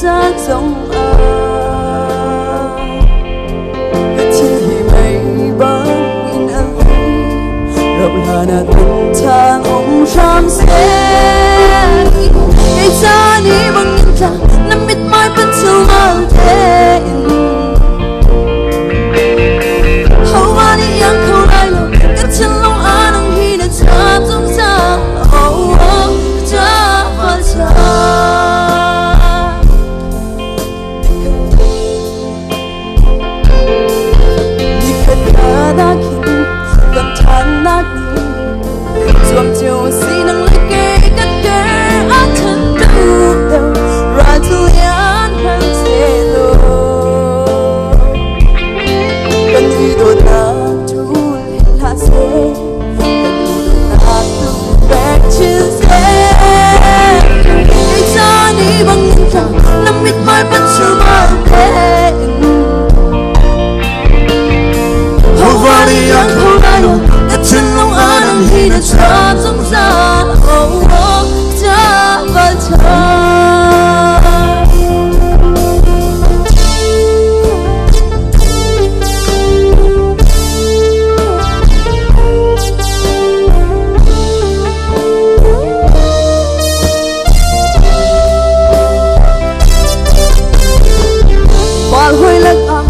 gian rộng cái thiên hi mây bắn in anh rập là na từng thang ông ram xe cái cha đi bằng những thang nằm mít mai vẫn sâu mang thế hầu ba đi yang khâu lại lo cái chân lòng anh đang hi đã chạm trong xa cha và cha đi khát khát đã kín gần than nát đi zoom chiều xí nắng lấy kê cắt kê anh thân đâu đâu ra tu yan hơn thế lo cần đi đôi ta tu là sẽ cần đi đôi ta tu bé chưa sẽ cái cha đi bằng những thằng nằm mít mai vẫn chưa mang thế hầu qua đi ăn khâu lại rồi đất chân lòng anh đang hi đã chạm trong xa cha và cha hồi lạc à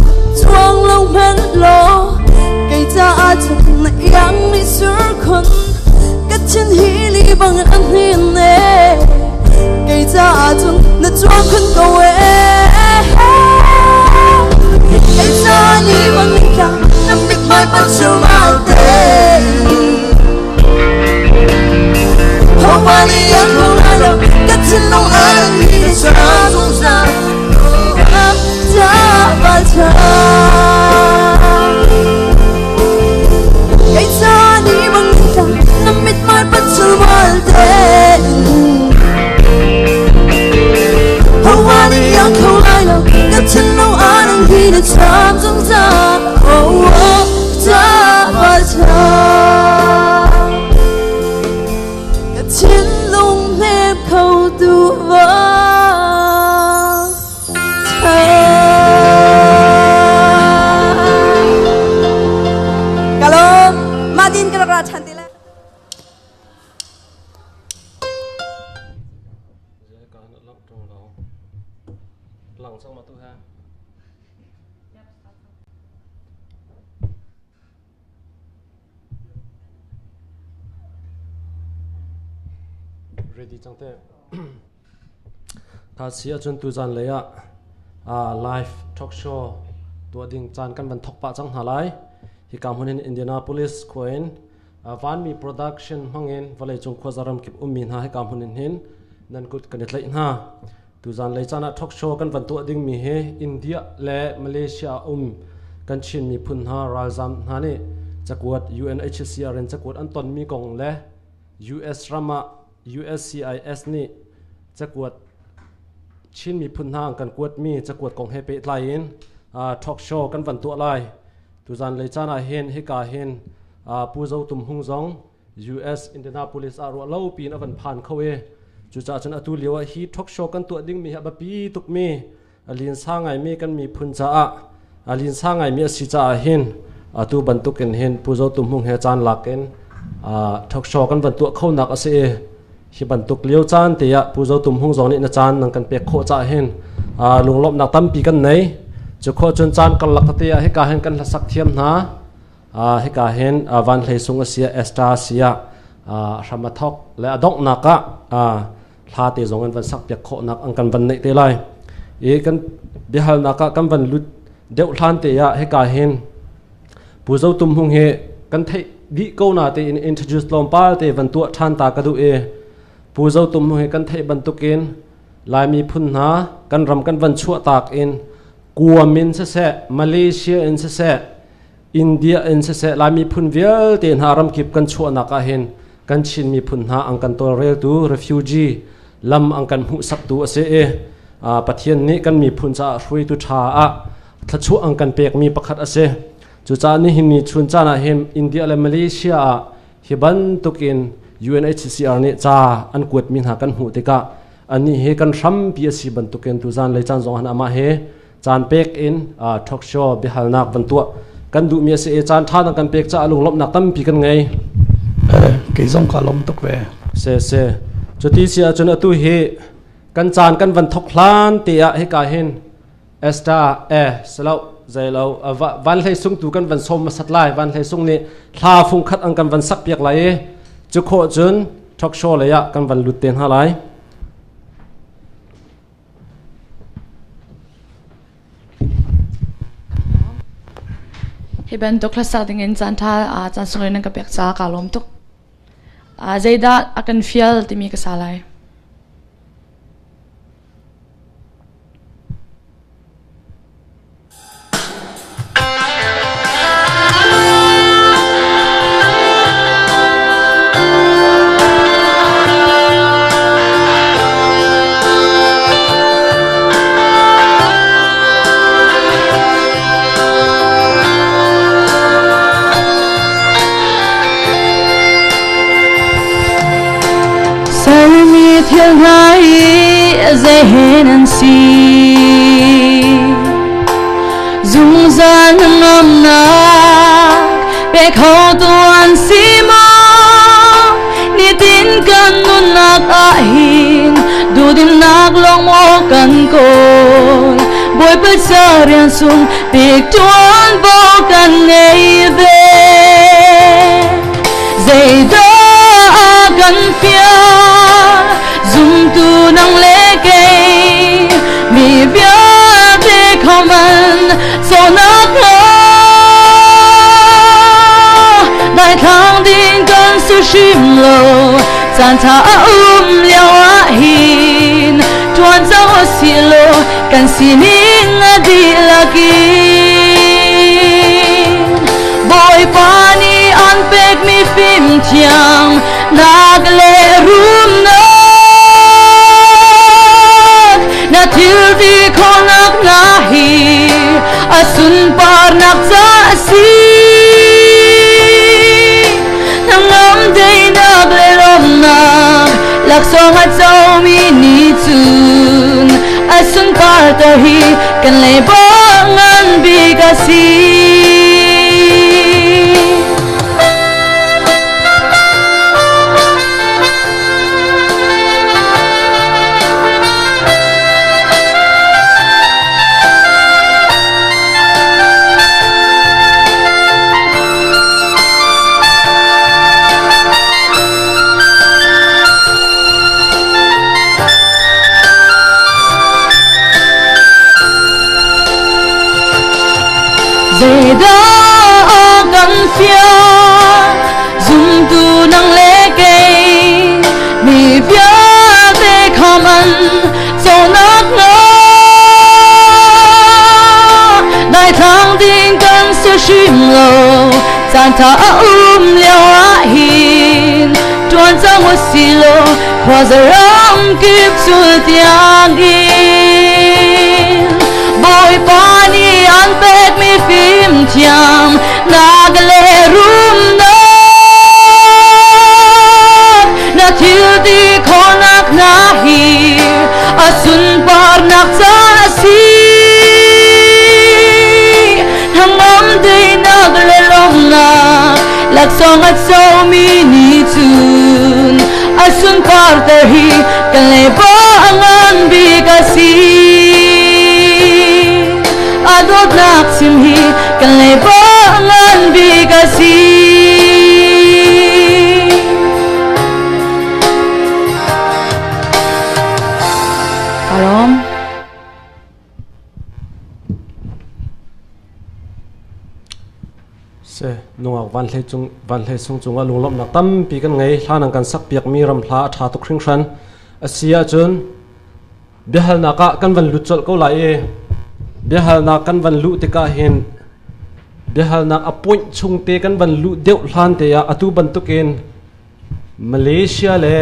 chuông lòng bên lo cây cha chân này yang đi sửa khôn cách chân hi li bằng anh hiền nè cây cha chân nó chuông khôn cầu cây cha đi bằng những thằng nằm biết mai bắt chiều mang tên hầu ba đi ăn không ai đâu cách chân lòng anh đi xa không xa cha và cha cái cha đi bằng những thằng nằm mít mai bắt chưa mang tên hầu hoa đi ăn khâu lại lo cách chân lòng anh đang hi đã chạm trong xa cha và cha cách chân lòng nếp khâu tu vỡ Madin kalau rat hanti lah. Langsung matu ha. Ready chang te. Tha sia chun tu jan leya live talk show tua ding chan kan ban thok pa chang halai hi kam hunin Indianapolis coin van mi production hangin vale chung khozaram kip umin ha hi kam hunin hin nan kut kan tlai ha tu jan lei chana talk show kan van tua ding mi he India le Malaysia kan chin Miphun ha Ralzam ha ni Cakuat UNHCR ren Cakuat anton mi kong le US Rama USCIS ni Cakuat chin Miphun ha kan kuat mi Cakuat kong he pe tlain talk show kan van tua lai tu zan lei chana hen he ka hen pu Zo Tum Hmung zong US Indianapolis aro lo pin avan phan khoe chu cha chan atu lewa hi talk show kan tu ding mi ha ba pi tuk mi alin sa ngai mi kan Miphun cha alin sa ngai mi si cha hen atu ban tu ken hen pu Zo Tum Hmung he chan laken talk show kan van tu khau nak ase hi ban tuk leo chan te ya pu Zo Tum Hmung zong ni na chan nang kan pe kho cha hen lunglop nak tam pi kan nei chu kho chun chan kal lak te ya he ka hen kan la sak thiam na he ka hen van hlei sung asia esta sia ramathok le adok naka thla te zong an van sak pe kho nak ang kan van nei te lai e kan bihal naka kan van lut deuh thlan te ya he ka hen pu Zo Tum Hmung he kan thei di ko na te introduce lom pal te van tu than ta ka du e pu Zo Tum Hmung he kan thei ban tukin lai Miphun na kan ram kan van chua tak in Kuamin se Malaysia in se India in se la Miphun vial te haram kip kan chua na ka hen kan chin Miphun ha ang kan tol rel tu refugee lam ang kan hu sak tu ase e pathian ni kan Miphun cha hrui tu tha a thachu ang kan pek mi pakhat ase chu cha ni hin ni chun cha na hem India le Malaysia hi ban tukin UNHCR ni cha an kuat min ha kan hu te ka ani he kan ram PSC bantuken tu zan le chan zong han ama he chan pek in talk show bihal nak bantua kan du mi se chan tha na kan pek cha alung lop na tam pi kan ngai ke zong ka lom tok ve se chuti sia chun atu he kan chan kan van thok hlan te a he ka hen esta salo zailo van hlei sung tu kan van som sat lai van hlei sung ni thla phung khat ang kan van sak piak lai chu kho chun talk show le ya kan van lut ten ha lai he ben to class starting in chan tha chan sungin ang kapek cha ka lom tok zaida akan fial timi ka salai thiên hai dễ hẹn si dung gian ngâm nạc bê khâu tuan si mơ ni tin cần nun nạc ahin du dim nạc long mo cần cồn bồi bớt sa rian sung tiệc tuan vô cần ngày về dây đó cần phía Zoom tu nang leke mi bia de common so nak lo dai thang din kan su shim lo chan tha liao a hin tuan zao si lo kan si ning a di lagi boy pani an pek mi phim chiang nak le room no na til di konak nahi asun par nak za si nangam day nak le rom nak laksong at zao mi ni tun asun par tahi kan le bangan bigasi Zeda akan fia Zoom tu nang leke mi bia de kaman so nak no dai thang ding kan su shim lo chan tha liao a hin tuan zang wo si lo kwa za ram kip su tiang in boy pani an pek mi phim chiang nag le room no na til di konak nahi asun par nak za si hamam de nag le lom na lak song at so mi ni tun asun par tahi kan le bangan bigasi adot nak simhi kan le bangan bigasi Kalom se nungak van hle sung chunga lunglom nak tam pi kan ngai hlanang kan sak piak mi ram hla tha to khring thran asia chun bihal naka kan van luchol ko la e bihal na kan van lu te ka hin bihal na appoint chung te kan van lu deuh hlan te ya atu bantuken Malaysia le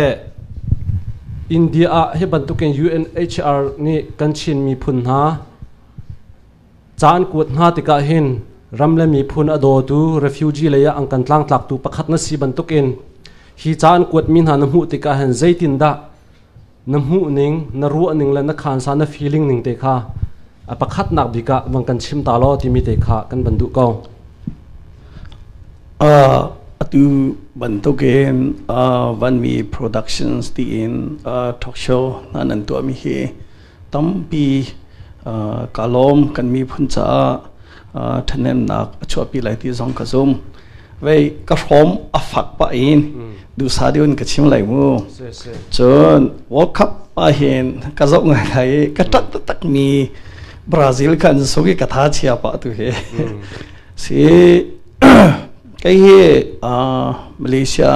India he bantuken UNHCR ni kan chin Miphun ha chan kuat ha te ka hin ramle Miphun ado tu refugee le ya ang kan tlang tlak tu pakhat na si bantuken hi chan kuat min han mu te ka han zaitin da na mu ning na ru ning la na khan sa na feeling ning te kha a pakhat nak bika wang kan chim ta lo ti mi te kha kan bandu ko atu bantu gen van mi productions ti in talk show nan tu mi he tampi kalom kan mi phun cha thanem nak achwa pi lai ti zong ka zum vei ka from afak pa in du sa diun ka chim lai mu chon world cup a hen ka zo ngai lai ka tak mi Brazil kan so ki katha chia pa tu he si cái Malaysia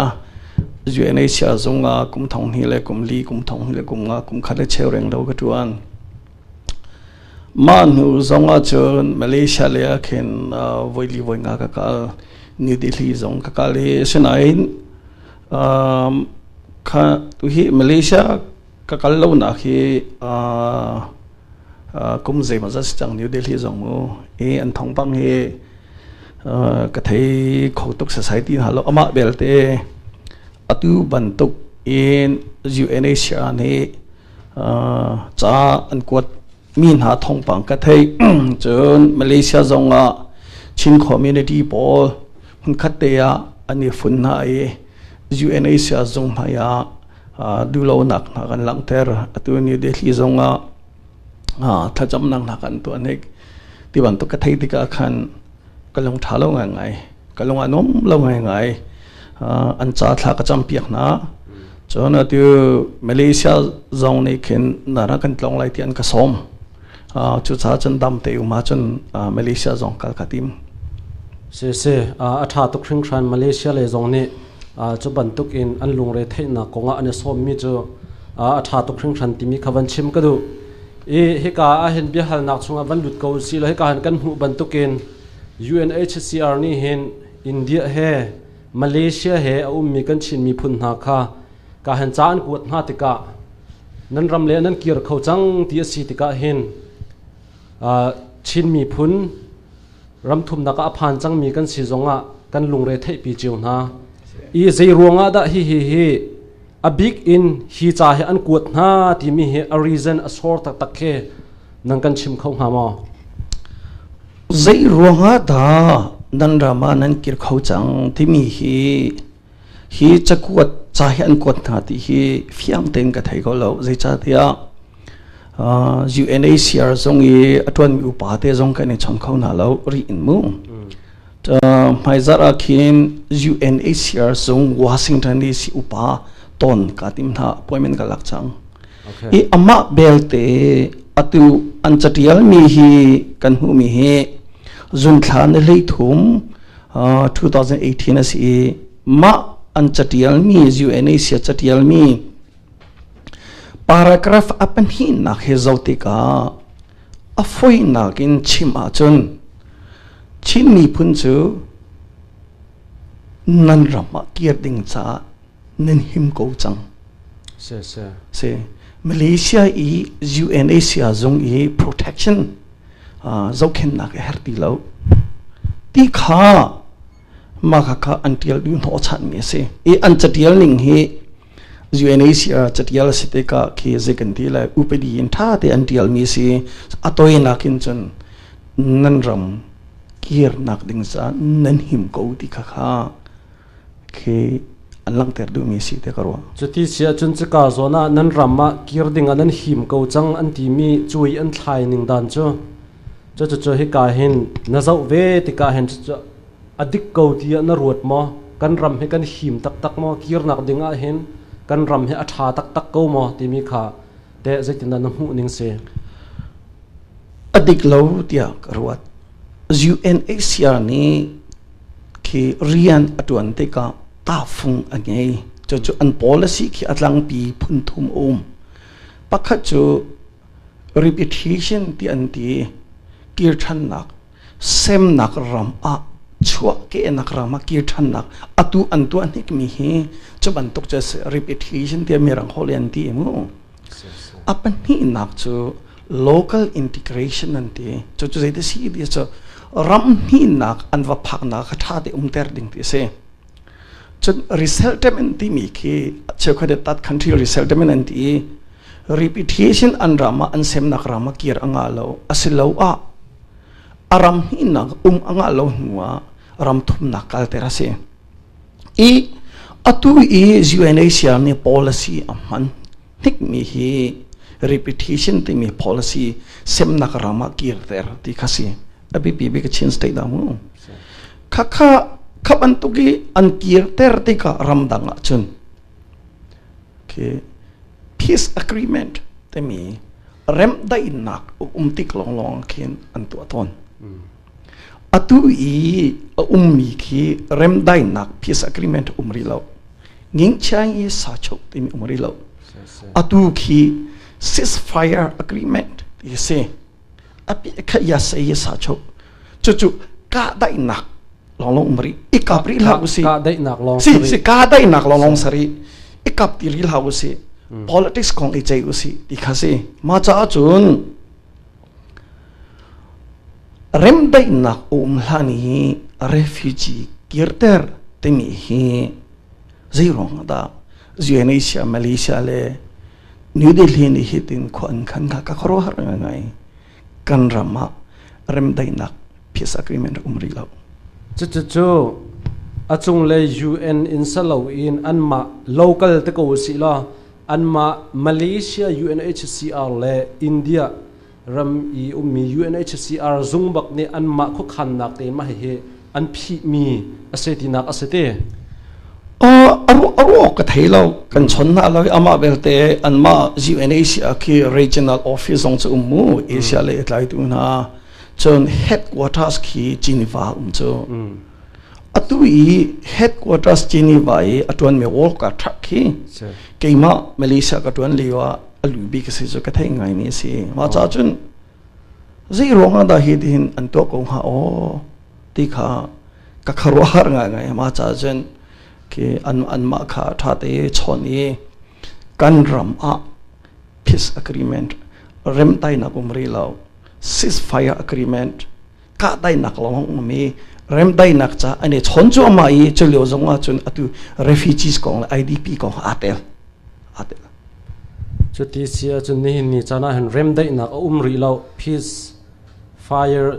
UNHCR zonga kum thong hi le kum li kum thong hi le kum nga kum khale cheu reng lo ka tuan man hu zonga chon Malaysia le khen voili voi nga ka kal New Delhi zong ka kal he sinain kha tu hi Malaysia ka kal lo na hi kum zai ma za chang New Delhi zong mo an thong pang he cái thấy khẩu tục society halo ama belte atu bantuk in UNHCR ne cha an quat min ha thong pang ka thấy chon Malaysia zonga chin community ball hun khatte ya ani fun na e UNHCR zong ma ya du lo nak na kan lang ter atu ni Delhi zonga thajam nang na kan tu anek ti bantuk ka thấy ti ka khan kalong thalo ngai kalong anom lo ngai an cha thla ka cham piak na chona tu Malaysia zong nei khen nara kan tlong lai ti an ka som chu cha chan dam te uma chon Malaysia zong kal katim se a tha tuk thring than Malaysia le zong ni chu ban tuk in an lung re theina konga ane som mi chu a tha tuk thring than ti mi khawan chim ka du e he ka a hen bi hal nak chunga van lut ko si lo he ka han kan hu ban tukin UNHCR ni hen India he Malaysia he mi kan chin mi phun na kha ka han chan kuat na tika nan ram le nan kir khau chang ti si tika hen chin mi phun ram thum na ka phan chang mi kan si zonga kan lung re thei pi chiu na i zai ruanga da hi a big in hi cha he an kuat na ti mi he a reason a sor tak tak he nang kan chim khau ha ma zai ruanga da nan rama nan kir khau chang ti mi hi Cakuat cha hian kot na ti hi fiam ten ka thai ko lo zai cha tia UNHCR zong i atwan mi upa te zong ka ne cham khau na lo ri in mu mai zara khin UNHCR zong Washington DC upa ton ka tim na appointment ka lak chang e ama belte atu an chatial mi hi kan hu mi he zun thlan le thum 2018 as e ma an chatial mi UNHCR chatial mi paragraph apan hi na he zautika a foi na kin chima chun chin mi phun chu nan rama kier ding cha nen him ko chang se Malaysia i UNHCR zong i protection zo khen na ka herti lo ti kha ma kha until du no chan me se e an chatial ning he UNHCR chatial site ka ke ze kan ti la upedi in tha te until mi se atoi na kin chun nan ram kier nak ding sa nan him ko ti kha ke anlang ter du mi si te karwa chuti sia chun cha ka zona nan ramma kirding anan him ko chang an ti mi chui an thlai ning dan chu chu hi ka hin na zau ve ti ka hen chu adik ko ti na ruat mo kan ram he kan him tak tak mo kir nak dinga hen kan ram he atha tak tak ko mo ti mi kha te zaitin na hu ning se adik lo tia karwat UNHCR ni ki rian atuan te ka ta phung angai chu an policy ki atlang pi phun thum pakha chu repetition ti an ti kir than nak sem nak ram a chua ke nak ram a kir than nak atu an tu an hik mi he chu ban tok cha repetition ti mi rang holian ti mu apan hi nak chu local integration an ti chu zai de si di chu ram hi nak an va phak na kha tha de ter ding ti se chun resettlement ti mi ki che khade tat country resettlement an ti reputation an rama an sem nak rama kir angalo asilo a aram hinak angalo nuwa ram thum nakal terase e atu e UNHCR ni policy aman tik mi hi reputation ti mi policy sem nak rama kir ter ti khasi abi bi ka change tai da mu khakha khaban tu gi an kir ter ti ka ram danga chun ke peace agreement te mi rem dai nak tik long long khin an tu aton atu i mi khi rem dai nak peace agreement umri lo nging chang i sa chok te mi umri lo atu khi ceasefire agreement you say api kha ya say sa chok chu ka dai nak long long umri ikapri la usi ka dai nak long si ka dai nak long long sari ikap ti ri la usi politics kong i chai usi ti khase ma cha chun rem dai nak hlani refugee kirter te mi hi zero da UNHCR Malaysia le New Delhi ni hitin khan ka khoro har ngai kan rama rem dai nak peace agreement umri lo chu achung le UN in salo in anma local te ko si la anma Malaysia UNHCR le India ram i ummi UNHCR zungbak ni anma khu khan nak te ma he an phi mi aseti nak asete aru ka thailo kan chonna lo ama belte anma UNHCR ki regional office ong chu mu Asia le tlai tu na chon headquarters ki Geneva chu atui headquarters Geneva e atwan me wol ka thakhi keima Malaysia ka tuan lewa alubi ka se ka thai ngai ni si ma cha chun zai ronga da hi din an to ko ha o ti kha ka kharo har ngai ma cha chun ke an ma kha tha te choni kan ram a peace agreement rem tai na kumri law ceasefire agreement ka dai nak long mi rem dai nak cha ani chon chu ma i chulio zonga chun atu refugees kong IDP kong atel chuti sia chun ni chana han rem dai nak umri law peace fire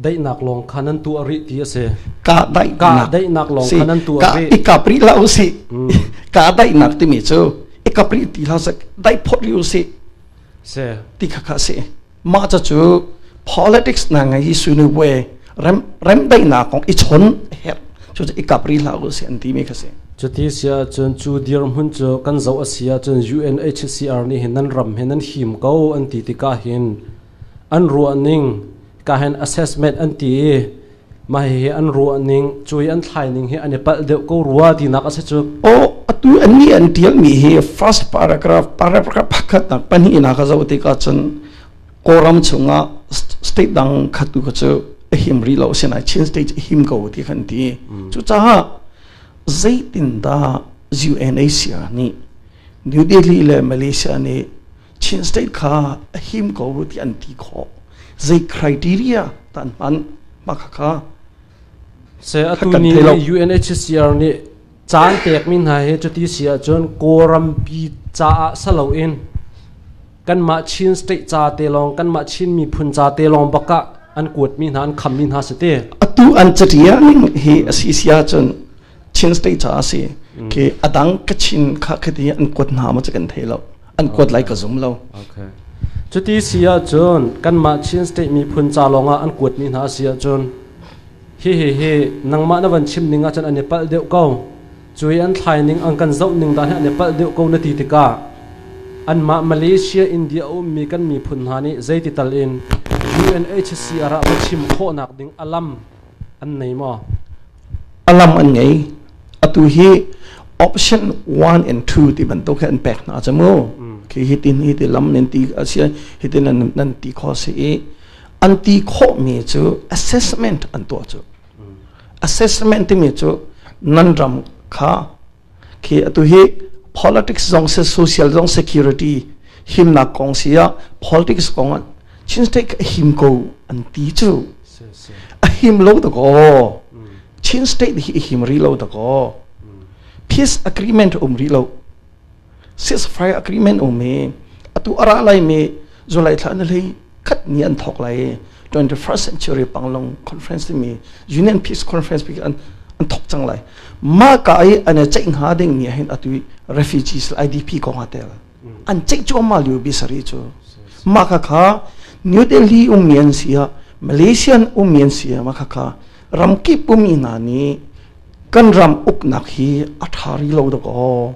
dai nak long khanan tu ari ti ase ka dai nak long khanan tu ari ikapri la usi ka dai nak ti mi chu ikapri ti la sak dai phot yu si se ti kha se ma cha chu politics na ngai su nu we rem dai na kong I chon her chu ikapri la usi an ti mi kha se chuti sia chun chu dir mun chu kan zo asia chun UNHCR ni hinan ram hinan him ko an ti ka hin an ruaning ka hen assessment an ti ma he an ruaning chui an thlai ning he an pal de ko ruwa ti nak ase chu o atu ani an tial mi he first paragraph pakhat nak pani na ka zo ti ka chun koram chunga state dang khatu ka chu him ri lo sena chin state him ko ti khan ti chu cha ha zaitin da UNHCR ni New Delhi le Malaysia ni chin state kha him ko ti an ti kho zai criteria tan man makha se atu ni UNHCR ni chan tek min ha he chuti sia chon koram pi cha salo in kan ma chin state cha te long kan ma chin Miphun cha te long baka an kuat min han kham min ha sete atu an chatia ning he asisia chon chin state cha se ke adang kachin kha khati an kuat na ma chakan thelo an kuat lai ka zum lo okay chuti sia chon kan ma chin state Miphun cha longa an kuat min ha sia chon he nangma na van chim ninga chan ane pal deu ko chui an thlai ning ang kan zau ning da ane pal deu ko na ti tika an ma Malaysia India mi kan Miphun hani zaiti tal in UNHCR ra chim kho nak ding alam an nei mo alam an ngai atu hi option 1 and 2 ti ban to khan pek na chamo ke hitin hiti lam nen ti asia hitin nan ti kho se an ti kho mi chu assessment an to chu assessment mi chu nan ram kha ke atu hi politics zong se social zong security him na kong sia politics kong chin state him ko an ti chu a him lo to ko chin state him ri lo to ko peace agreement ri lo ceasefire agreement me atu ara lai me July thlan lei khat ni an thok lai 21st century panglong conference me union peace conference bi an thok chang lai ma ka ai an cheng ha ding ni hin atu refugees IDP ko hotel an chek cho ma liu bi sari cho ma kha New Delhi umian sia Malaysian umian sia ma kha ramki pumi na ni kan ram uk nak hi athari lo do ko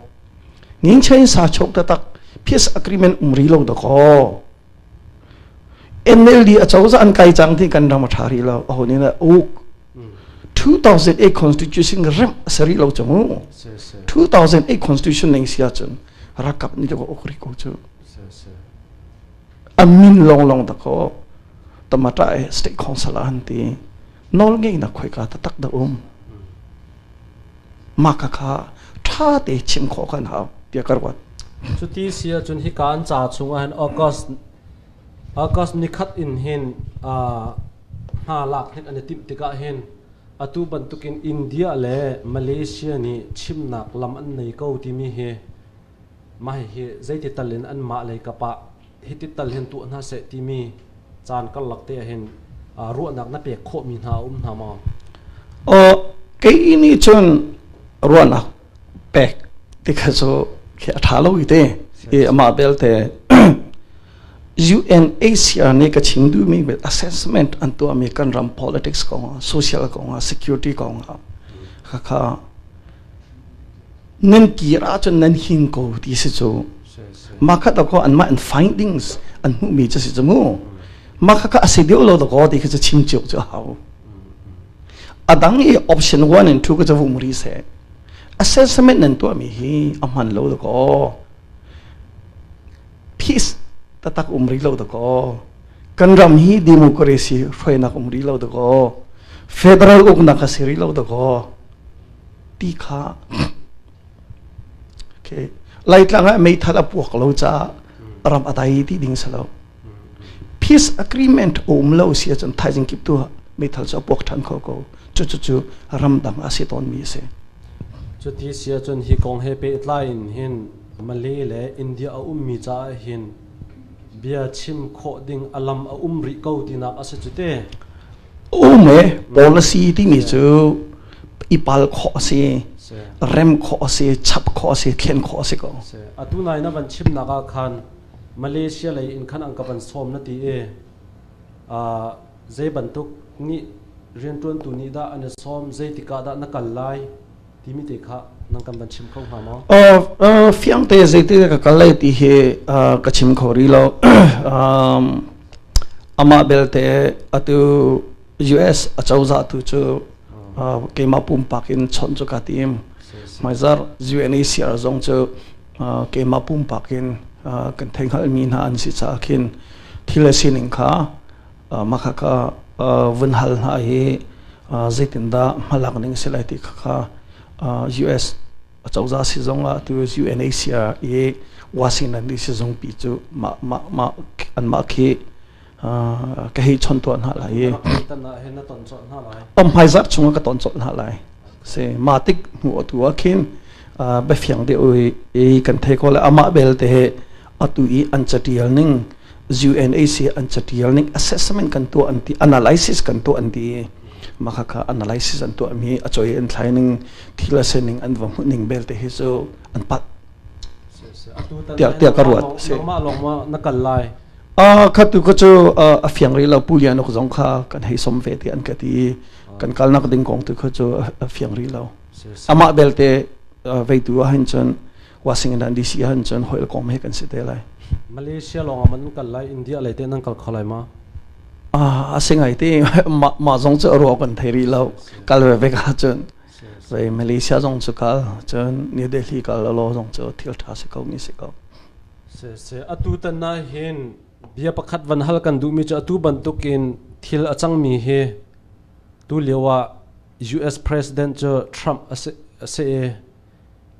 ning chen sa chok ta tak peace agreement umri lo do ko NLD a chawza an kai chang thi kan ram athari lo ho ni na uk 2008 constitution rem sari lo chamu 2008 constitution ning sia chun rakap ni ko okri ko chu amin long da ko tamata state council anti nol nge na khoi ka ta tak da maka kha tha te chim kho kan ha tia karwat chuti sia chun hi kan cha chunga han August ni khat in hen ha lak hen an tim tika hen atu bantukin India le Malaysia ni chimnak lam an nei ko ti mi he mai he zaiti talin an ma le kapa hiti tal hen tu na se ti mi chan kal lakte hen ru nak na pe kho mi na na ma o ke ini chun ruana pek tikaso ke thalo ite e ama belte UNHCR ne ka chingdu mi be assessment anto American ram politics ko social ko security ko kha nan kira chun nan hin ko ti se cho makha ta ko an ma and findings an hu mi chasi chamu makha ka asidio lo ko ti ka chim chok cho hau adang e option 1 and 2 ko chavu muri se assessment nan to mi hi amhan lo ko peace tatak umri lo ko kanram hi democracy khoina umri lo ko federal ukna ka siri lo ko ti kha okay lai tlanga mai thala puak lo cha ram atai ti ding salo peace agreement lo sia chan thajing kip tu mai thal cha puak than ko chu ram dam asiton mi se chuti sia chun hi kong he pe line hin Malay le India mi cha hin bia chim kho ding alam ri ko tina ase chute me policy ti mi chu ipal kho se rem kho se chap kho se khen kho se ko atu nai na ban chim na ka khan Malaysia le in khan ang ka ban som na ti e zai ban tuk ni rian tuan tu ni da an som zai ti ka da na kal lai ti mi te kha nang kan ban chim kho ha ma fiang te zai te ka kal lai ti he ka chim kho ri lo ama belte atu US achauza tu chu ke ma pum pakin chon chu ka tim maizar UNHCR zong chu ke ma pum pakin kan thenghal mi na an si cha khin thila sining kha makha ka vunhal na hi zaitinda malak ning selai ti kha US achauza si zonga tu UNHCR e Washington DC zong pi chu ma an ma khi cái hi chọn tuần hạ lại hai giáp chúng cái tuần chọn hạ lại sẽ mà tích ngủ tuổi khi bé phiền để ơi cần thấy có là ama bel thế atui an chatial ning UNHCR an chatial ning assessment kan tu anti analysis kan tu anti makaka analysis an tu mi achoi an thlaining thila sening an vam ning bel te hi so an pat tia karuat se longma nakal lai khatu ko chu a fiang ri la pulia nok zong kha kan hei som ve ti an ka ti kan kal nak ding kong tu kho chu a fiang ri lo ama belte ve tu han chon Washington DC han chon hoil kom he kan se te lai Malaysia long man kal lai India lai te nang kal khalai ma a singai te ma zong chu ro kan thei ri lo kal ve ka chon ve Malaysia zong chu kal chon New Delhi kal lo zong chu thil tha se ko ni se ko se atu tan na hin bia pakhat van hal kan du mi cha tu ban tukin thil achang mi he tu lewa US president jo Trump ase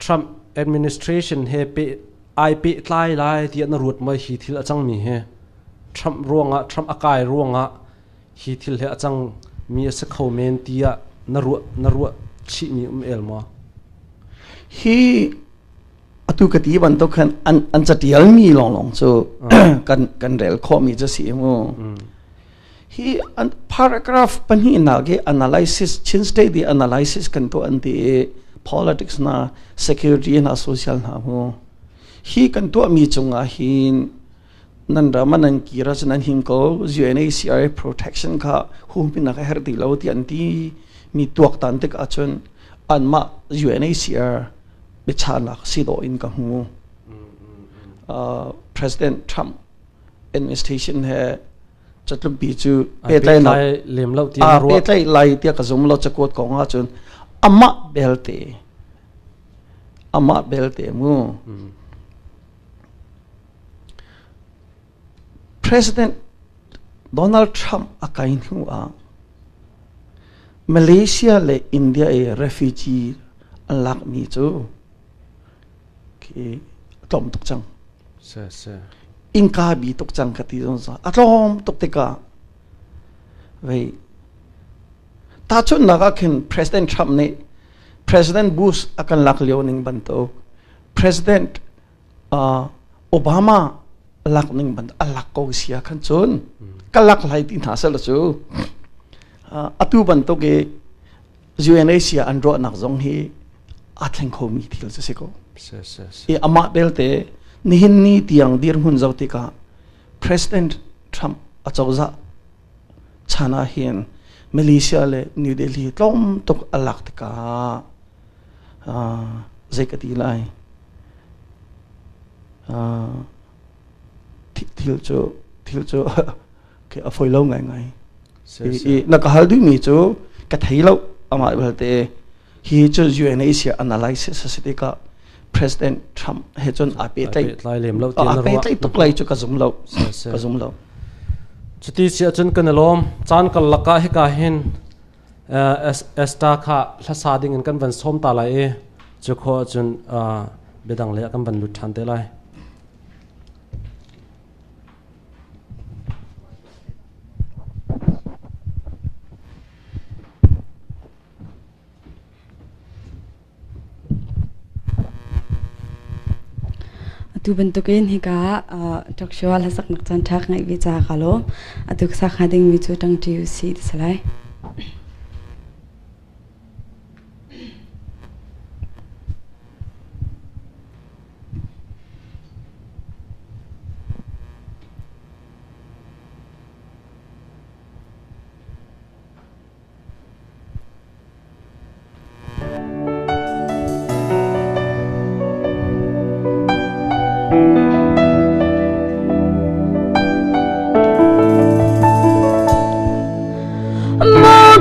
Trump administration he pe IP lai ti na rut mai hi thil achang mi he Trump akai ruanga hi thil he achang mi ase khomen tia na ru chi mi elma hi atu kati ban to khan an chatial mi long so kan rel kho mi ja si mo hi an paragraph pan hi na ge analysis chin stay the analysis kan to an the politics na security na social na mo hi kan to mi chunga hin nan ramanan kira chanan hin ko UNHCR protection kha hum pin na her di lo ti an ti mi tuak tan tek achon an ma UNHCR bichana si do in ka hu President Trump administration he chatlum bi chu pe tai na lem lo ti ro pe tai lai ti ka zum lo chakot ko nga chun ama belte mu President Donald Trump akain hu a Malaysia le India a refugee alak mi chu ki tom tok chang se inka bi tok chang khati zon sa atom tok te ka vei ta chun naga khin President Trump ne President Bush akan lak leo ning ban to President Obama lak ning ban alak ko sia khan chun kalak lai tin ha sel chu atu ban to ge UNHCR andro nak zong hi atheng kho mi thil se ko se e ama belte nihin ni tiang dir hun zauti ka President Trump achauza chana hian Malaysia le New Delhi tlom tok alak ka zekati lai thil cho ke afoi lo ngai e na ka haldu mi cho ka thailo ama belte hi cho UNHCR analysis asite ka President Trump he chon ape tai lem lo ti ape tai tok lai chu ka zum lo chuti sia chun kan lom chan kal laka hi ka hin esta kha hlasa ding in kan van som ta lai e chu kho chun bedang le kan van lut than te lai tu bentukin hika Talkshow la sak nak chan thak ngai vi cha khalo atu sa khading mi chu tang tu si salai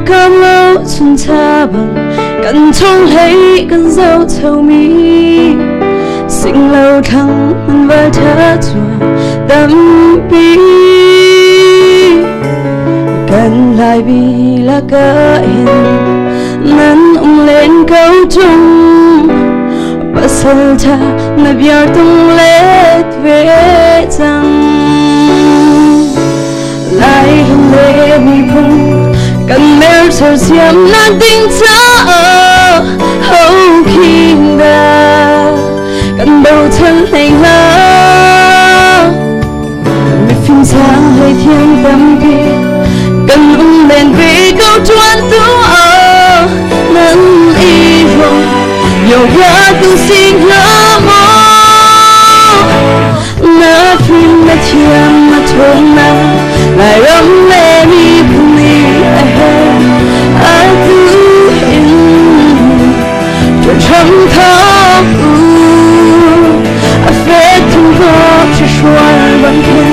cam lâu xuân xa bằng cần trông thấy cần dâu thâu mi sinh lâu thăng mình với thơ chùa tâm bi cần lại bi là cỡ hình nắn ông lên câu chung bà sơ cha nà biar tung lết về rằng lại không lê Miphun cần mèo sầu xiêm nan tinh cha hậu kinh đà cần đầu thân hành la Miphun sáng hơi thiên tâm kia cần ung lên vì câu chuyện tu nâng y hồn nhiều giá từng xin lỡ mơ na phim na chiêm mà thôn na lại ấm lệ Miphun ai cứ in chuyện trong thao phép thương có cho xoan bằng thân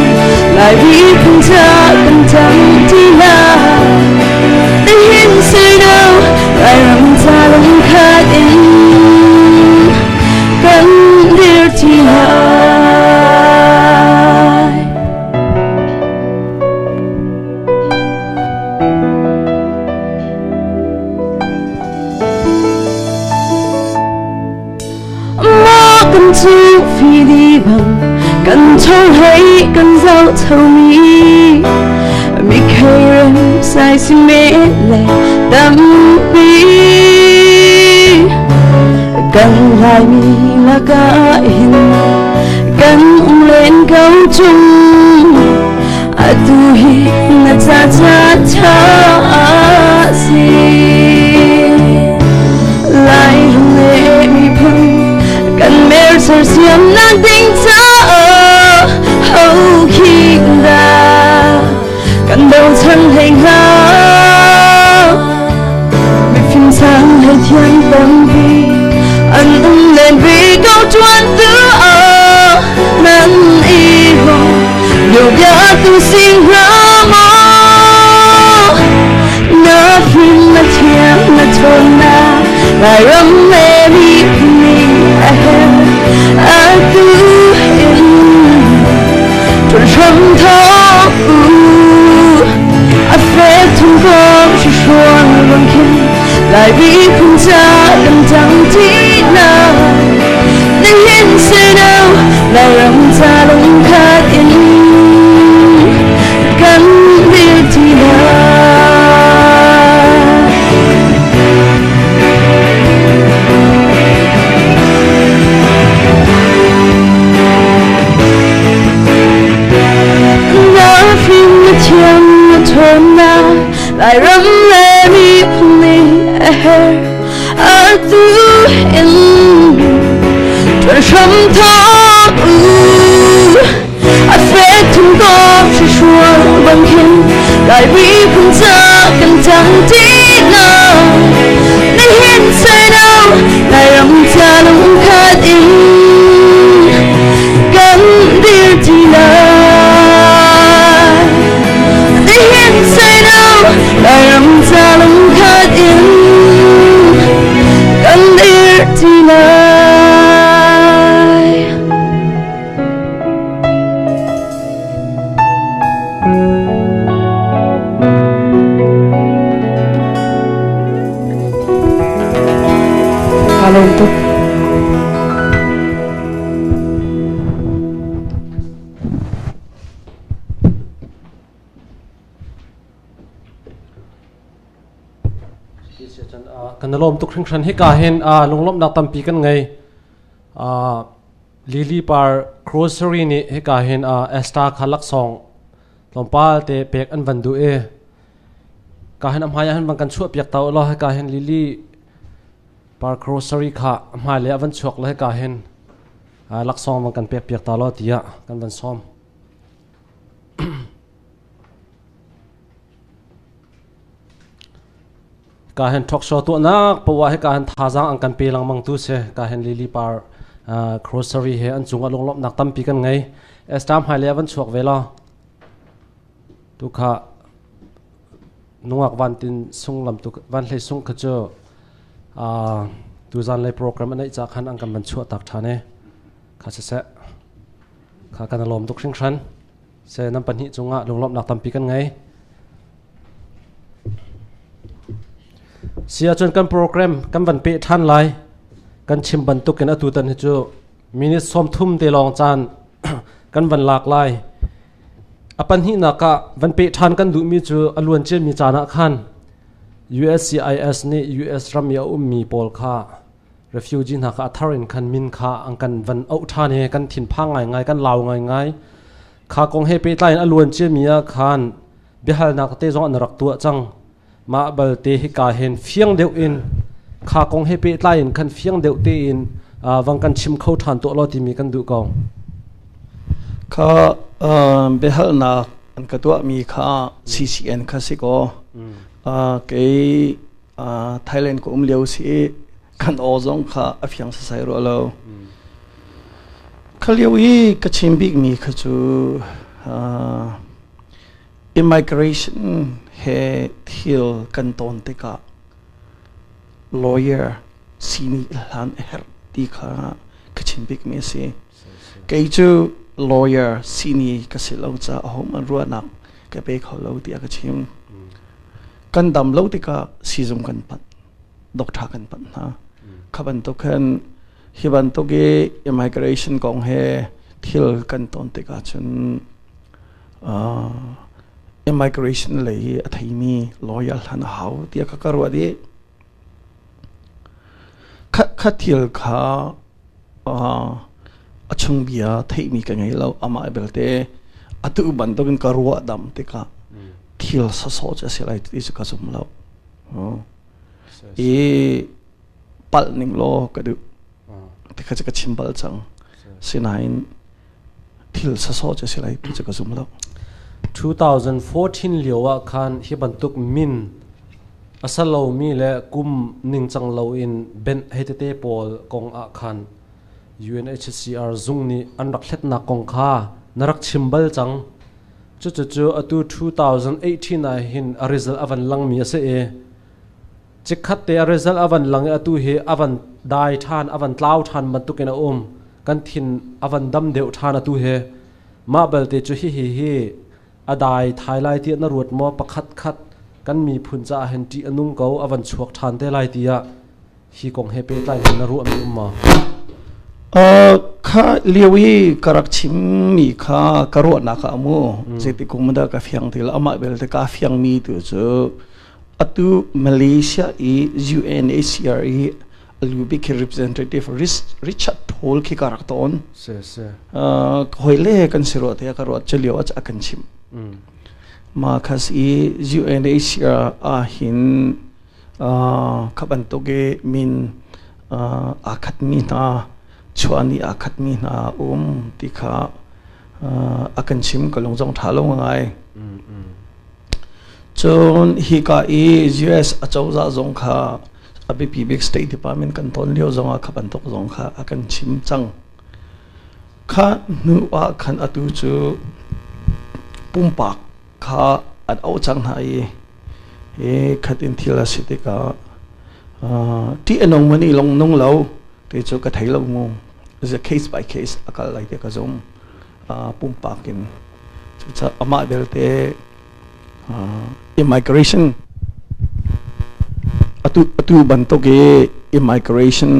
lại vì không ra cần chẳng tí là để hiện sự đâu lại làm ta lòng khát in cần điều thì lại cần chú phi đi bằng cần trông thấy cần dâu thâu mi mi khơi rem sai xin mê lệ tâm bi cần lại mi là cả hình gần lên câu chung tu hi na cha cha cha si lại lệ Miphun gần mer sờ xiêm nang tinh cha hậu khi ra gần đầu chân hành hạ Miphun sang hay thiên tâm vi anh lên vì câu chuyện từ nan y ho điều đã tu sinh ra mơ na phim na thiam na thôn na lại râm mê mi a tu in trọn trầm thọ a phép thung gom chỉ xuân bằng khen lại bị không cha đâm trắng tí nào nên hiện sẽ đâu lại râm cha lông khát in gắn biết thì nào đã phim nó thiam nó thơm na lại râm lệ mi phun a tu in trọn trầm thọ a phép thung gom chỉ xuân bằng khen lại bị không cha cần chẳng tí nào nên hiện sẽ đâu lại râm cha lông khát in gắn đi thì nào nên hiện sẽ đâu lại râm cha lông khát in gắn đi thì nào untuk kan lom tuk khring khan hi ka hen lunglom na tampi kan ngai lili par grocery ni he ka hen esta khalak song lompal te pek an vandu e ka hen amhaya han bang kan chu piak taw lo he ka hen lili par grocery kha amha le avan chuak le ka hen lak song bang kan pek piak ta lo tia kan van som ka hen Talkshow tu nak pawa he ka hen thajang ang kan pelang mang tu se ka hen lili par grocery he an chunga longlop nak tampi kan ngai estam hai le avan chuak vela tu kha nuak van tin sunglam tu van hlei sung kha cho tu zan le program anai cha khan ang kan ban chu tak thane kha se kha kan lom tu khring khan se nam pan hi chunga longlop nak tampi kan ngai sia chon kan program kan van pe than lai kan chim ban tu ken atu tan hi chu minute som thum te long chan kan van lak lai apan hi na ka van pe than kan du mi chu alun chen mi chana khan USCIS ni US ramia mi pol kha refugee na kha tharin khan min kha ang kan van au than he kan thin phang ngai ngai kan law ngai ngai kha kong he pe tain alun chen mi a khan bihal na te zong an rak tu chang ma bal te hi ka hen fiang deuh in kha kong he pe tain khan fiang deuh te in wang kan chim kho than to lo ti mi kan du kong kha behal na an ka tu mi kha CCN kha se ko ke Thailand ko umleu si kan ozong kha afyang sa sai ro lo khaliwi ka chimbik mi kha chu immigration he thil kan ton te ka lawyer sini lan her ti kha ka chimbik mi se ke chu lawyer sini ka silau cha hom an ruanak ka pe kholo ti ka chim kan dam lo ti ka sizum kan pat doctor kan pat na khaban to khan hiban to ge immigration kong he thil kan ton te ka chun immigration lei athai mi loyal han how ti ka karwa di kha thil kha achung bia thei mi ka ngai lo ama belte atu ban to kan karwa dam te ka thil sa so cha selai ti su ka sum lo e pal ning lo ka du te ka ka chimbal chang sinain thil sa so cha selai ti chu ka sum lo 2014 liwa khan hi bantuk min asalo mi le kum ning chang lo in ben hetete pol kong a khan UNHCR zung ni anrak thlet na kong kha narak chimbal chang chu atu 2018 a hin a result avan lang mi ase e chikhat te a result avan lang atu he avan dai than avan tlau than bantukena kan thin avan dam deu than atu he ma bal te chu hi adai thailai ti na ruat mo pakhat khat kan mi phun cha hen ti anung ko avan chuak than te lai tia hi kong he pe tai na ru mi ma kha liwi karak chim mi kha karo na kha mu jeti kumda ka fiang til ama bel te ka fiang mi tu chu atu Malaysia e UNHCR e alubi ki representative Richard Paul ki karak ton se hoile kan siro te karo chelio ach akan chim ma khas e UNHCR a hin khaban to ge min akhat mi na chuani akhat mi na tikha akan chim kalong jong thalong ngai chon hi ka e US achauza jong kha abi big state department kan ton leo jong a khaban tok jong kha akan chim chang kha nu wa khan atu chu pumpak kha at au chang hai e khatin thila sitika ti enong mani long nong lo te chu ka thailo mo is a case by case akal lai te ka zom pumpakin cha ama belte immigration atu bantoge immigration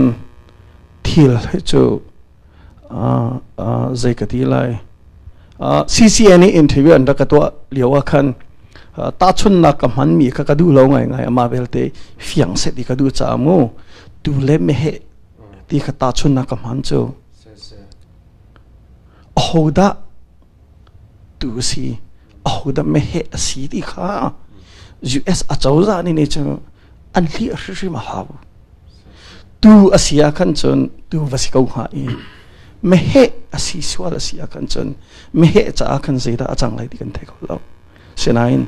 thil chu zaikati lai CCNA interview anda katwa liwa khan ta chun na kamhan mi ka kadu lo ngai ama belte fiang se di kadu cha mo tu le me he ti kha ta chun na kamhan chu ahoda tu si ahoda me he si di kha US achauza ni ne chu an li shi ma ha tu asia khan chun tu vasikau ha i me he asi swal asia khan chun me he cha khan zeida achang lai di kan thai ko lo senain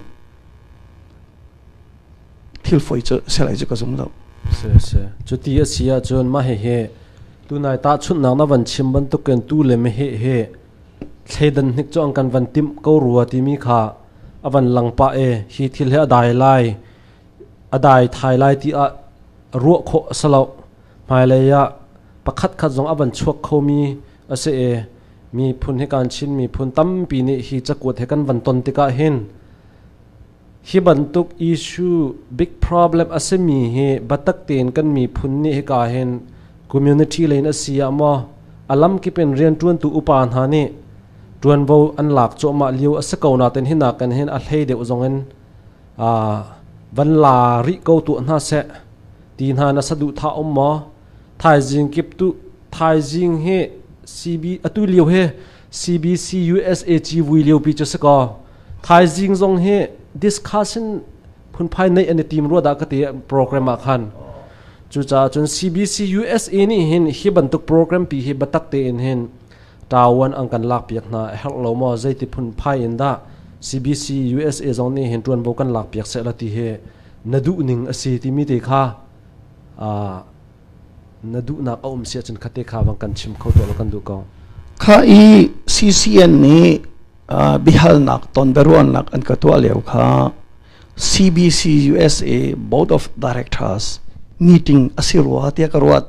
thil foi chu selai chu ka zum lo se chu ti asia chun ma he tu nai ta chun na na van chim ban tu ken tu le me he thledan nik chong kan van tim ko ruwa ti mi kha avan langpa e hi thil he adai lai adai thai lai ti a ru kho salo mai le ya pakhat khat jong avan chuak khomi ase e mi phun he kan chin mi phun tam pi ni hi Cakuat he kan van ton ti ka hin hi bantuk issue big problem ase mi he batak ten kan mi phun ni he ka hen community lein asia mo alam ki pen rian tuan tu upan ha ni tuan vo an lak cho ma liu ase ko na ten hina kan hen a hlei de zongen van la ri ko tu na se tin ha na sadu tha om mo thai jing kip tu thai jing he cb atu liu he cbc usa chi vui liu pi cho se ko thai jing zong he discussion phun phai nei ani team ro da ka te program a khan chu cha chun cbc usa ni hin hi bantuk program pi hi batak te in hin tawan ang kan lak piak na hello mo zaiti phun phai in da cbc usa zong ni hin tuan bo kan lak piak se la ti he nadu ning ase ti mi te kha nadu na ka sia chan khate kha wang kan chim kho to kan du ko kha i ccn ni bihal nak ton beruan nak an ka to leu kha cbc usa board of directors meeting asirwa tia karwat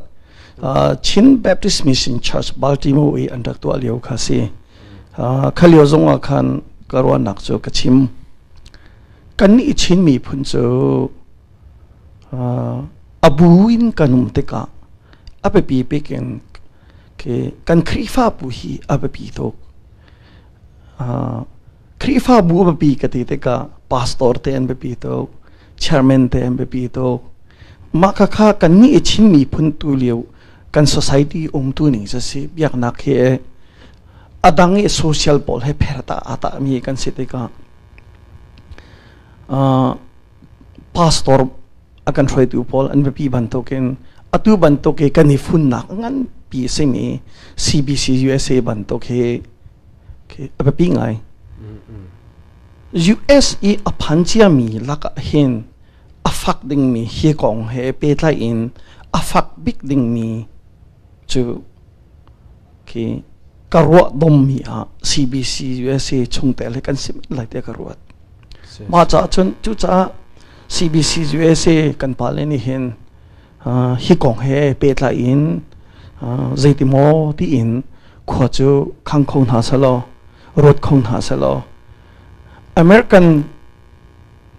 Chin Baptist Mission Church Baltimore we andak to leu kha se khalio zonga khan karwa nak cho kachim kan ni chin mi phun cho abuin kanum teka ape pi peken ke kan khrifa pu hi ape pi to khrifa bu ape pi ka te ka pastor te an be pi to chairman te an be pi to ma kha kha kan ni chin mi phun tu liu kan society tu ning sa si biak nak he adangi social pol he pherta ata mi kan sitika pastor akan try tu pol an pi bantoken atu bantoke kan Miphun nak ngan pi semi CBC USA bantoke ke api ngai USE aphanchia mi laka hin afak ding mi hi kong he pe lai in afak big ding mi chu ki karwa dom mi a CBC USA chung tel kan sim lai te karwa ma cha chun chu cha CBC USA kan paleni hin hi kong he pe lai in zaitimo ti in kho chu khang khong ha salo rot khong ha salo American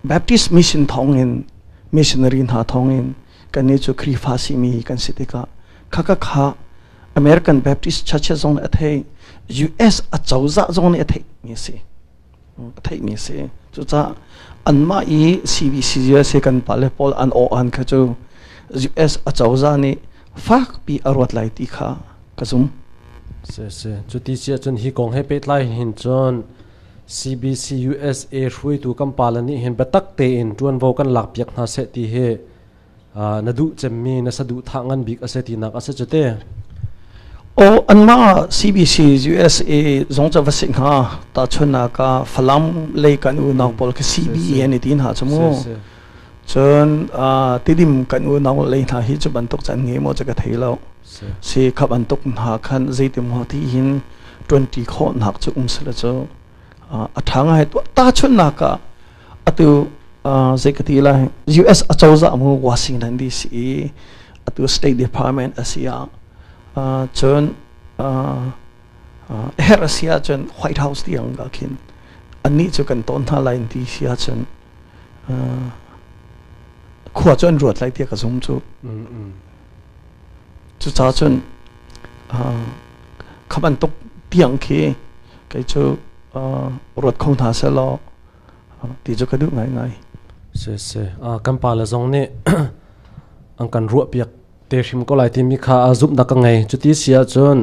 Baptist Mission thongin missionary na thongin kani chu khri phasi mi kan sitika khaka kha American Baptist Church zone athe US a chawza zone athe mi se chu cha anma e CBC US kan pale pol an o an kha chu US a chawza ni fak pi arwat lai ti kha kasum se chu ti sia chun hi kong he pet lai hin chon CBC USA hrui tu kampalani hin batak te in tuan vo kan lak piak na se ti he nadu chemmi na sadu thangan bik aseti nak ase chate o anma CBC USA zongcha vasing ha ta chuna ka falam le kan u na pol ka CBE ni tin ha chamu chon tidim kan u na le na hi chu bantok chan nge mo cha ka theilo se khap antok na khan zeitim ho ti hin 20 kho nak chu sala chu athanga hai ta chun naka atu zekati la US achauza amu Washington DC atu State Department Asia chun her Asia chun White House ti anga khin ani chu kan ton tha line ti sia chun khwa chun ruat lai ti ka zum chu chu cha chun khaban tok tiang khi kai chu rot không tha se lo ti jo ka du ngai se kampala zong ne ang kan ru piak te hrim ko lai ti mi kha azum da ka ngai chuti sia chon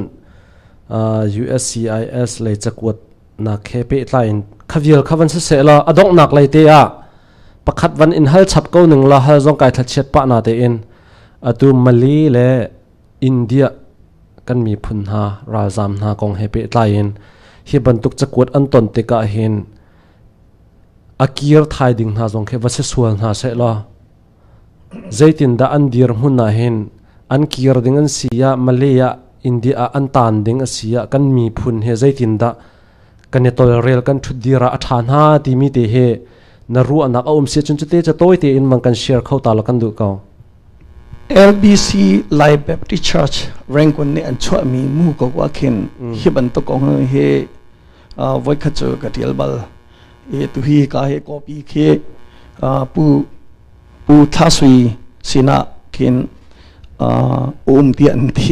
USCIS le Cakuat na khepe line khavial khavan se la adong nak lai te a pakhat van in hal chap ko ning la hal zong kai thachet pa na te in atu Mali le India kan Miphun ha Ralzam na kong hepe line hi bantuk Cakuat an ton te ka hin akir thai ding na zong khe vase sual na se lo zaitin da an dir hun na hin an kir ding an sia Malaya India an tan ding asia kan Miphun he zaitin da kan tol rel kan thudira athan ha ti mi te he na ru anak a se chun chute cha toy te in man kan share khau ta la kan du ka LBC Live Baptist Church rankon ne an chwa mi mu ko wa khin hi bantok ko he voi khachu gatial bal e tu hi ka he copy khe pu thasui Sinah khin tian ti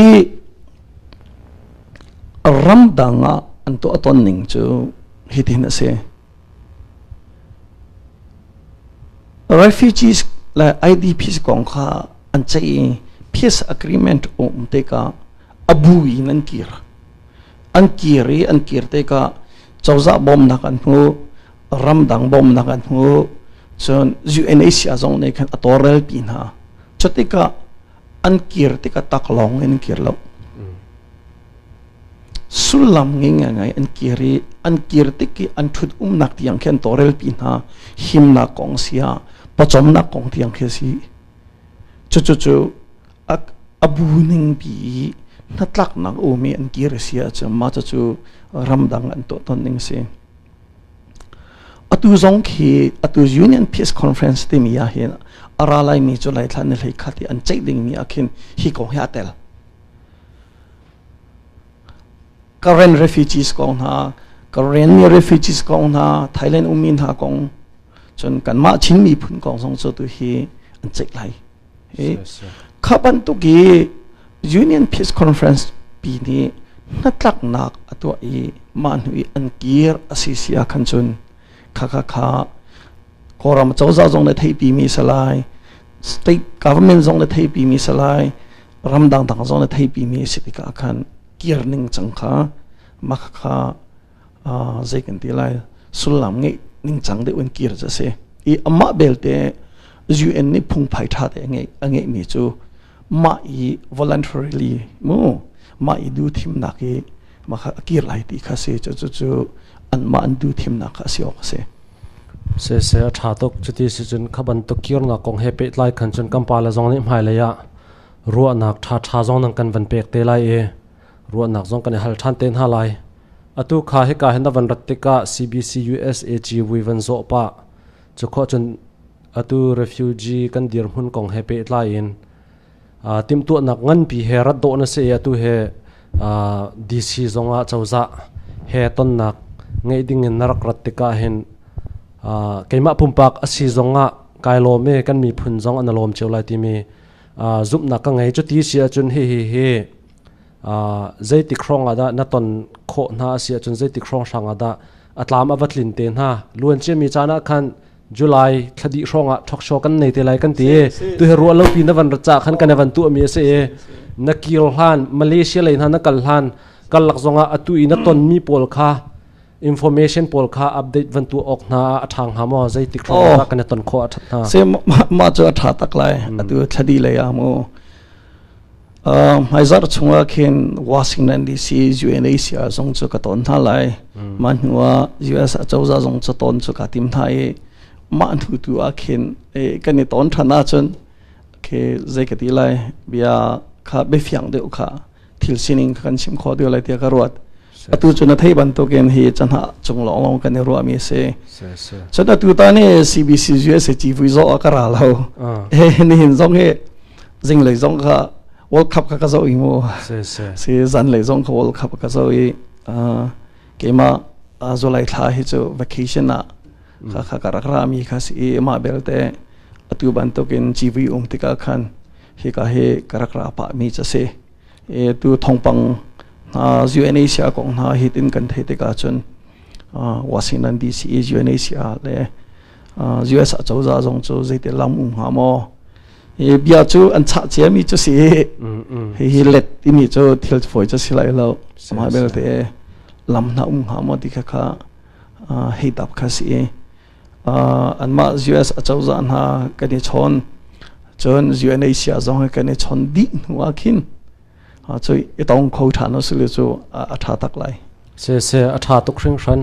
e ramdanga anto aton ning chu hitin ase refugees la IDPs kong kha an chai peace agreement te ka abui nan kir an kirte ka chawza bom na kan hu ramdang bom na kan hu chon UNHCR zong ne kan atorel pin ha chotika an kirte ka taklong en kirlo sulam ngai an kirte ki an thut nak tiang khen torel pin ha him na kong sia pachom na kong tiang khesi chu abu ning bi natlak nak umi an kirsia cha ma chu ramdang an to ton ning se atu zong khi atu Union Peace Conference te mi ya hen aralai mi chu lai thlan lei khati an chei ding mi akhin hi ko ya tel current refugees kong ha current refugees kong ha Thailand umin ha kong chon kan ma chin mi phun kong song chu tu hi an chei lai he khaban tu gi Union Peace Conference pi ni natlak nak atwa e man hui an kir asisia khanchun kha koram chawza jong na thei pi mi salai state government zong na thei pi mi salai ramdang dang zong na thei pi mi sitika khan kirning changkha makha zai kan ti lai sulam nge ning chang de un kir ja se I amma belte UN ni phung phai tha de nge mi chu ma I voluntarily mo ma I du thim na ki makha kir lai ti kha se chu an ma an du thim na kha se ok se se tha tok chuti si chun khaban to kir na kong he pe lai khan chun kampala zong ni mai la ya ruwa nak tha zong nang kan van pek te lai e ruwa nak zong kan hal than ten ha lai atu kha he ka hen da van rat te ka CBC USAG wi van zo pa chu kho chun atu refugee kan dir hun kong he pe lai in tim tu nak ngan pi he rat do na se atu he DC zonga chawza he ton nak ngei ding in narak rat te ka hen keima pumpak asi zonga kailo me kan mi phun zong analom chewlai ti mi zup na ka ngai chu ti sia chun he zai ti khrong ada na ton kho na sia chun zai ti khrong sang ada atlam awatlin te na luan che mi chana khan July thadi ronga Talkshow kan nei te lai kan ti tu he ro lo pi na van ra cha khan kan van tu mi se na kil han Malaysia lein han na kal han kal lak zonga atu ina ton mi pol kha information pol kha update van tu ok na athang ha mo zai ti khrong kan ton kho atha na se ma chu atha tak lai atu thadi le ya mo Haizar chunga khin Washington DC UNHCR zong chu ka ton tha lai man huwa US chawza zong chu ton chu ka tim thai ma thu tu a khin kan ni ton thana chun ke zai ka ti lai bia kha be fyang de kha thil sining kan sim kho de lai te ka ruat atu chuna thei ban to ken hi chanha chung long kan ro ami se so da tu ta ne CBC US chief zo ka ra lo he ni hin zong he jing le zong kha World Cup ka zo imo se zan le zong ka World Cup ka zo I kema zo lai tha hi chu vacation na kha karakra mi kha si ma belte atu ban to ken GV tika khan hi ka he karakra pa mi cha se tu thongpang UNHCR kong na hitin kan the te ka chun Washington DC UNHCR le US chawza zong chu zete lam ha mo bia chu an cha che mi chu si hi let ti mi chu thil foi chu si lai lo ma belte lam na ha mo ti kha he tap kha si an ma US chawza na ka ni chon chon UNHCR zong ka ni chon di wa khin chu I tong kho tha no sile chu atha tak lai se atha tuk hring ran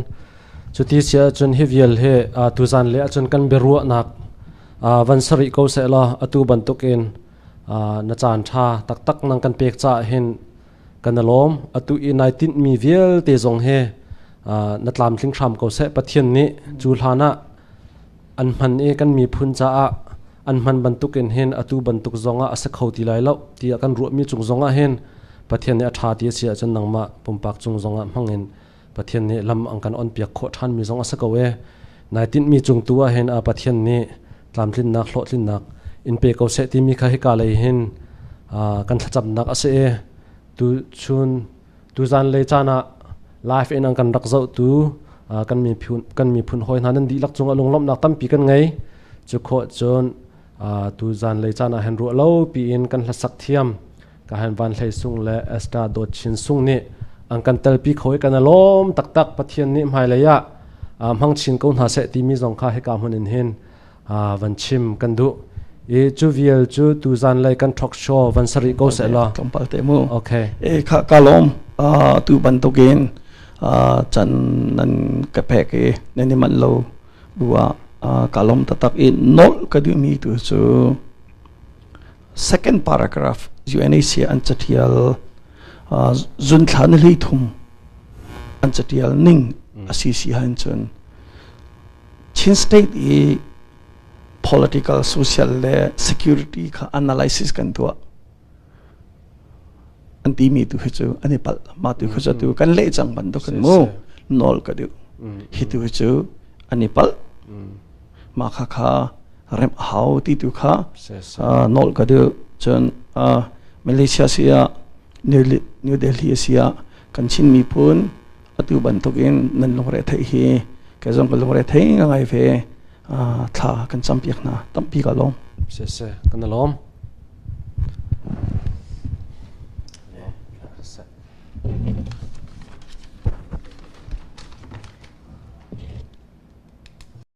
chu ti sia chun hi vial he tu zan le chun kan beru nak van sari ko se la atu ban tukin na chan tha tak tak nang kan pek cha hin kanalom atu I 19 mi vial te zong he na tlam thling tham ko se pathian ni chu hlana an man e kan mi phun cha an man ban tukin hen atu ban tuk zonga asa khoti lai lo ti kan ru mi chung zonga hen pathian ni atha ti sia chan nangma pumpak chung zonga mangin pathian ni lam angkan on piak kho than mi zonga sa kawe 19 mi chung tua hen a pathian ni tlam thlin nak hlo thlin nak in pe ko se ti mi kha he ka lei hin kan thachap nak ase tu chun tu zan le chana life in ang kan rak zo tu kan mi phun hoi hanan di lak chung alung lom nak tam pi kan ngai chu kho chon tu zan le chana hen ru lo pi in kan hlasak thiam ka han van hlei sung le esta dot chin sung ni ang kan tel pi khoi kan alom tak tak pathian ni mai le ya hang chin ko na se ti mi zong kha he ka mun in hen van chim kan du e chu vial chu tu zan lai kan Talkshow van sari ko se la kampal te mu okay kha kalom tu ban to gen chan nan ka phe ke nani man lo bua kalom tatak in nol ka du mi tu chu second paragraph UNHCR an chatial zun thlan li thum an chatial ning asisi han chun chin state I political social le security kha analysis kan tua anti mi tu chu ani pal ma tu khu tu kan le chang ban to kan mo nol ka du hi tu chu ani pal ma kha rem how ti tu kha nol ka du chon Malaysia sia New Delhi sia kan chin Miphun atu ban to gen nan lo re thai hi ka jong ka lo re thai ngai ve tha kan champiak na tampi ka long se kanalom